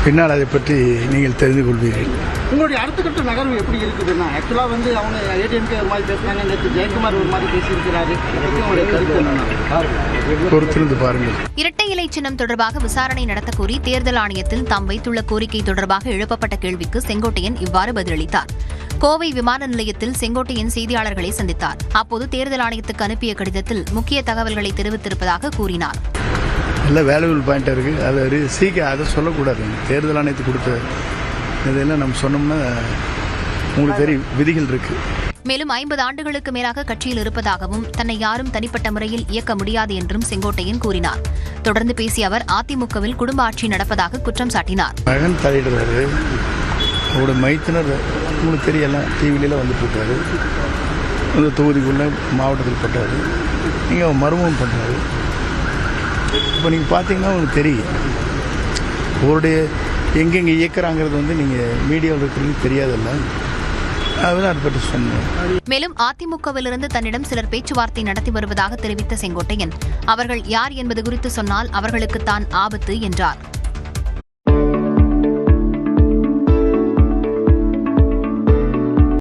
பின்னால் அதை பற்றி நீங்கள் தெரிந்து கொள்வீர்கள். உங்களுடைய அடுத்த கட்ட நகர்வு எப்படி இருக்குதுன்னா, ஆக்சுவலாக வந்து அவங்க ஏடிஎம்கே ஒரு மாதிரி பேசுனாங்க, நேற்று ஜெயக்குமார் ஒரு மாதிரி பேசியிருக்கிறாரு. உங்களுடைய கருத்து என்னன்னா பொறுத்திருந்து பாருங்கள். இரட்டை இலை சின்னம் தொடர்பாக விசாரணை நடத்த கோரி தேர்தல் ஆணையத்தில் தாம் வைத்துள்ள கோரிக்கை தொடர்பாக எழுப்பப்பட்ட கேள்விக்கு செங்கோட்டையன் இவ்வாறு பதிலளித்தார். கோவை விமான நிலையத்தில் செங்கோட்டையன் செய்தியாளர்களை சந்தித்தார். அப்போது தேர்தல் ஆணையத்துக்கு அனுப்பிய கடிதத்தில் முக்கிய தகவல்களை தெரிவித்திருப்பதாக கூறினார். நல்ல வேல்யூபிள் பாயிண்டாக இருக்குது. அது சீக்கிரம் அதை சொல்லக்கூடாது. தேர்தல் ஆணையத்துக்கு கொடுத்த இதெல்லாம் நம்ம சொன்னோம்னா உங்களுக்கு தெரியும், விதிகள் இருக்கு. மேலும் 50 ஆண்டுகளுக்கு மேலாக கட்சியில் இருப்பதாகவும் தன்னை யாரும் தனிப்பட்ட முறையில் இயக்க முடியாது என்றும் செங்கோட்டையன் கூறினார். தொடர்ந்து பேசிய அவர் அதிமுகவில் குடும்ப ஆட்சி நடப்பதாக குற்றம் சாட்டினார். மகன் தலையிடுறாரு, அவரோட மைத்தினர் உங்களுக்கு தெரியலாம், டிவிலாம் வந்துட்டு இருக்காரு. அந்த தொகுதிக்குள்ள மாவட்டத்தில் பட்டாரு, நீங்கள் மர்மம் பண்ணுறாரு. இப்போ நீங்கள் பார்த்தீங்கன்னா உங்களுக்கு தெரியும், அவருடைய எங்கெங்கே இயக்குறாங்கிறது வந்து நீங்கள் மீடியாவில் இருக்கிறது தெரியாதல்ல. அதுதான் அதை பற்றி சொன்னேன். மேலும் அதிமுகவிலிருந்து தன்னிடம் சிலர் பேச்சுவார்த்தை நடத்தி வருவதாக தெரிவித்த செங்கோட்டையன், அவர்கள் யார் என்பது குறித்து சொன்னால் அவர்களுக்கு தான் ஆபத்து என்றார்.